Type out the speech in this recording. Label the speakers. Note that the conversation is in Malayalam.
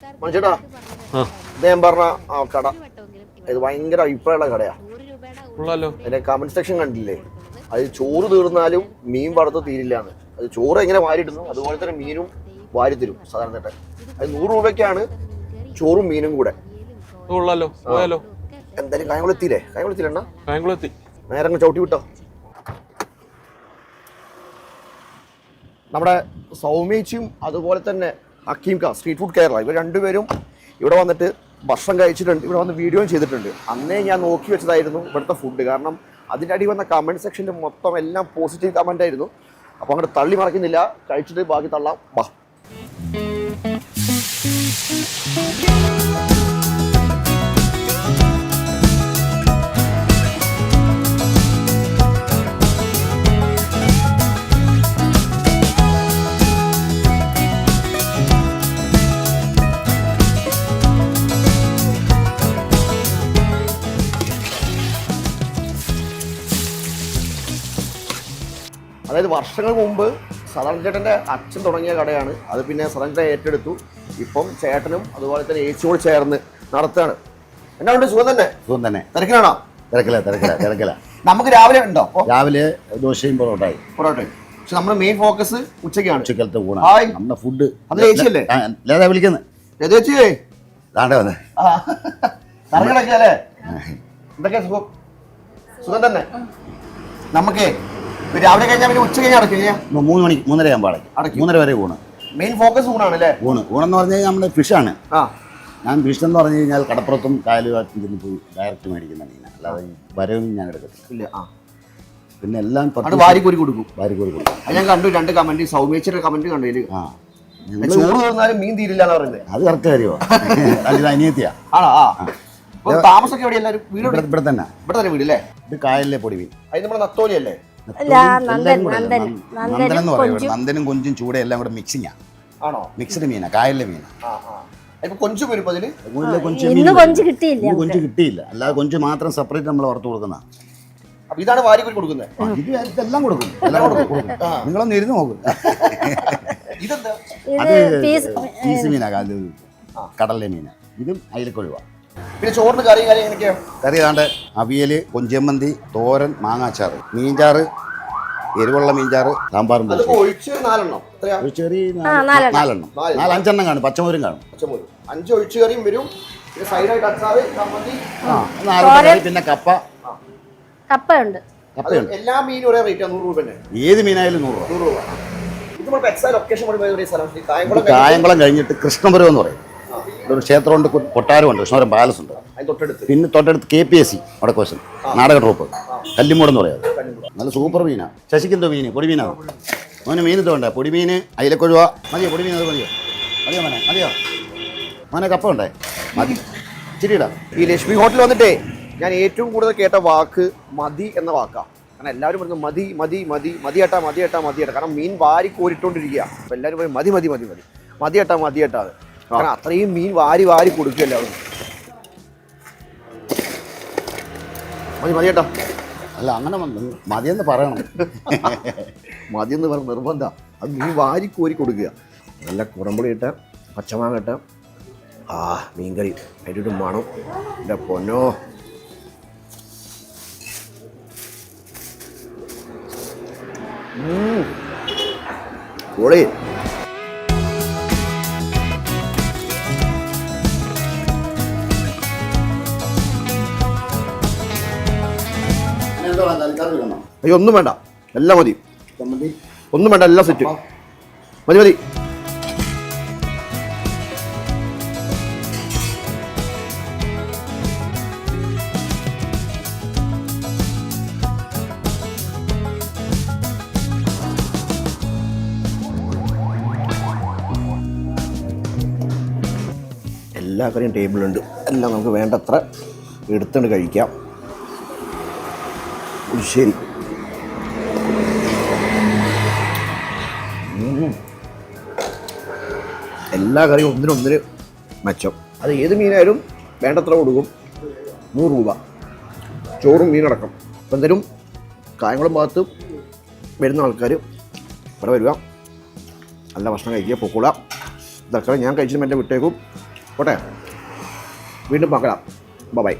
Speaker 1: മനസ്സിലാ അദ്ദേഹം പറഞ്ഞ ആ കട ഇത് ഭയങ്കര അഭിപ്രായമുള്ള കടയാണ്. അതിന്റെ കമന്റ് സെക്ഷൻ കണ്ടില്ലേ? അത് ചോറ് തീർന്നാലും മീൻ വറുത്ത് തീരില്ലാന്ന്. അത് ചോറ് എങ്ങനെ വാരിടുന്നു അതുപോലെ തന്നെ മീനും വാരി തരും സാധാരണ. അത് 100 രൂപയ്ക്കാണ് ചോറും മീനും കൂടെ. എന്തായാലും കായംകുളം എത്തിയില്ലേ? കായംകുളം എത്തിയില്ല, നേരെ അങ്ങ് ചവിട്ടി വിട്ടോ. നമ്മുടെ സൗമ്യച്ചും അതുപോലെ തന്നെ ഹക്കീം ക സ്ട്രീറ്റ് ഫുഡ് കേരള ഇവർ രണ്ടുപേരും ഇവിടെ വന്നിട്ട് ഭക്ഷണം കഴിച്ചിട്ടുണ്ട്, ഇവിടെ വന്ന് വീഡിയോയും ചെയ്തിട്ടുണ്ട്. അന്നേ ഞാൻ നോക്കി വെച്ചതായിരുന്നു ഇവിടുത്തെ ഫുഡ്. കാരണം അതിൻ്റെ അടി വന്ന കമൻറ്റ് സെക്ഷനിൽ മൊത്തം എല്ലാം പോസിറ്റീവ് കമൻ്റ് ആയിരുന്നു. അപ്പോൾ അങ്ങോട്ട് തള്ളി മറക്കുന്നില്ല, കഴിച്ചിട്ട് ബാക്കി തള്ളാം. വാ. അതായത് വർഷങ്ങൾക്ക് മുമ്പ് സദാൻ ചേട്ടൻ്റെ അച്ഛൻ തുടങ്ങിയ കടയാണ് അത്. പിന്നെ സദാൻ ചേട്ടൻ ഏറ്റെടുത്തു. ഇപ്പം ചേട്ടനും അതുപോലെ തന്നെ ഏച്ചിയോട് ചേർന്ന് നടത്തുകയാണ്. എന്നാ ഉണ്ട്? സുഖം തന്നെ?
Speaker 2: സുഖം തന്നെ.
Speaker 1: തിരക്കിലാണോ?
Speaker 2: തിരക്കില.
Speaker 1: നമുക്ക് രാവിലെ ഉണ്ടോ?
Speaker 2: രാവിലെ ദോശയും പൊറോട്ടയും.
Speaker 1: പക്ഷെ നമ്മുടെ മെയിൻ ഫോക്കസ് ഉച്ചയ്ക്കാണ്.
Speaker 2: ഉച്ചക്കലത്തെ ഊണ. നമ്മുടെ ഫുഡ്
Speaker 1: അത് ചേച്ചിയല്ലേ?
Speaker 2: ലേതാ വിളിക്കുന്നത്?
Speaker 1: ചേച്ചിയേ
Speaker 2: താണ്ടെ വന്നേ.
Speaker 1: തിരക്കിലൊക്കെയല്ലേ? എന്തൊക്കെയാ സുഖം? സുഖം തന്നെ. നമുക്കേ രാവിലെ കഴിഞ്ഞാൽ പിന്നെ ഉച്ച കഴിഞ്ഞാൽ അടയ്ക്കും.
Speaker 2: 3 മണി 3:30 ആകുമ്പോൾ അടയ്ക്കും. 3:30 വരെ ഊണ്.
Speaker 1: Main focus ഊണാണല്ലേ?
Speaker 2: ഊണെന്ന് പറഞ്ഞു കഴിഞ്ഞാൽ നമ്മുടെ ഫിഷാണ്. ഞാൻ ഫിഷ് എന്ന് പറഞ്ഞു കഴിഞ്ഞാൽ കടപ്പുറത്തും കായലുകാറ്റും ചെന്ന് പോയി ഡയറക്റ്റ് മേടിക്കുന്ന മീനാണ്. അല്ലാതെ വരവും ഞാൻ എടുക്കത്തില്ല. പിന്നെ എല്ലാം
Speaker 1: വാരിക്കോരി കൊടുക്കും.
Speaker 2: അത്
Speaker 1: ഞാൻ കണ്ടു 2 കമന്റ്. സൗമ്യച്ചിയുടെ കമന്റ് കണ്ടു. ചോറ് തീർന്നാലും മീൻ തീരില്ല എന്ന് പറയുന്നത്.
Speaker 2: അത് കറക്റ്റ് കാര്യമാണ്. അനിയത്തിയാ.
Speaker 1: താമസമൊക്കെ എവിടെ? എല്ലാവരും വീട്
Speaker 2: ഇവിടെ തന്നെ
Speaker 1: വീട് അല്ലേ?
Speaker 2: ഇത് കായലിലെ പൊടി മീൻ.
Speaker 1: അത് നമ്മുടെ നത്തോലിയല്ലേ?
Speaker 2: നന്ദനം എന്ന് പറയും. നന്ദനും കൊഞ്ചും ചൂടെ എല്ലാം കൂടെ മിക്സിങ്
Speaker 1: ആണോ?
Speaker 2: മിക്സ്ഡ് മീനാ, കായലിലെ മീനാ.
Speaker 1: കൊഞ്ച് വരും അതില്.
Speaker 2: കൊഞ്ച് കിട്ടിയില്ല. അല്ലാതെ കൊഞ്ച് മാത്രം സെപ്പറേറ്റ് നമ്മൾ വറുത്ത് കൊടുക്കുന്ന.
Speaker 1: ഇതാണ് വാരിക്കോരി കൊടുക്കുന്നത്.
Speaker 2: ഇതെല്ലാം കൊടുക്കും. നിങ്ങളൊന്ന് ഇരുന്ന് നോക്കും. അത് പീസ് മീനാ, കടലിലെ മീനാ. ഇതും അയിലക്കൊഴുവാ.
Speaker 1: പിന്നെ ചോറിന് കറി എങ്ങനെയൊക്കെയാ?
Speaker 2: കറി ഏതാണ്ട് അവിയൽ, കൊഞ്ചമ്മന്തി, തോരൻ, മാങ്ങാച്ചാറ്, മീൻചാറ്, എരിവുള്ള മീൻചാറ്, സാമ്പാറും.
Speaker 1: ചെറിയ
Speaker 2: 4 5 കാണും. പച്ചമോരും കാണും.
Speaker 1: 5 ഒഴിച്ചുകറിയും വരും.
Speaker 2: പിന്നെ
Speaker 3: കപ്പയുണ്ട്.
Speaker 1: എല്ലാ മീനും ഒരേ റേറ്റ് 100 രൂപ.
Speaker 2: ഏത് മീനായാലും 100 രൂപ. കായംകുളം കഴിഞ്ഞിട്ട് കൃഷ്ണപുരം എന്ന് പറയും. ഒരു ക്ഷേത്രമുണ്ട്, കൊട്ടാരമുണ്ട്, കൃഷ്ണപുരം പാലസ് ഉണ്ട്. പിന്നെ തൊട്ടടുത്ത് KPSC വടക്കോശം നാടക ട്രൂപ്പ് കല്ലിമൂട് എന്ന് പറയാം. നല്ല സൂപ്പർ മീനാ. ശശിക്കെന്തോ മീൻ? പൊടിമീനാണ് മോനെ. മീൻ ഇതുണ്ട്. പൊടിമീൻ, അയിലക്കൊഴുവ. മതിയോ പൊടിമീൻ? അത് മതിയോ മോനെ? കപ്പ ഉണ്ടേ? മതി. ഇച്ചിരിയിടാം.
Speaker 1: ഈ ലക്ഷ്മി ഹോട്ടൽ വന്നിട്ടേ ഞാൻ ഏറ്റവും കൂടുതൽ കേട്ട വാക്ക് മതി എന്ന വാക്കാണ്. കാരണം എല്ലാവരും പറയുന്നത് മതിയേട്ടാ. കാരണം മീൻ വാരി കോരിട്ടോണ്ടിരിക്കുക. അപ്പം എല്ലാവരും പറയും മതിയേട്ടാ. കാരണം അത്രയും മീൻ വാരി കൊടുക്കുകയല്ല അവർ. മതിയേട്ടാ.
Speaker 2: അല്ല, അങ്ങനെ മതിയെന്ന് പറയണം.
Speaker 1: മതിയെന്ന് പറഞ്ഞ നിർബന്ധം. അത് മീൻ വാരി കോരി കൊടുക്കുക. നല്ല കുടമ്പുളി ഇട്ട പച്ചമാങ്ങ ഇട്ട മീൻകറി അതിൻ്റെ മണം. എൻ്റെ പൊന്നോ. പൊളി. അയ്യോ ഒന്നും വേണ്ട, എല്ലാം മതി. ഒന്നും വേണ്ട, എല്ലാം സെറ്റ് മതി. എല്ലാ കറിയും ടേബിളുണ്ട്. എല്ലാം നമുക്ക് വേണ്ടത്ര എടുത്തുകൊണ്ട് കഴിക്കാം. ശരി. എല്ലാ കറിയും ഒന്നിനൊന്നിന് മെച്ചം. അത് ഏത് മീനായാലും വേണ്ടത്ര കൊടുക്കും. 100 രൂപ ചോറും മീനടക്കം. അപ്പം എന്തായാലും കായംകുളം ഭാഗത്ത് വരുന്ന ആൾക്കാർ ഇവിടെ വരിക, നല്ല ഭക്ഷണം കഴിക്കുക, പൊക്കോളാം. ഇതൊക്കെ ഞാൻ കഴിച്ചിട്ട് എൻ്റെ വിട്ടേക്കും. പോട്ടെ വീണ്ടും பார்க்கலாம் ബൈ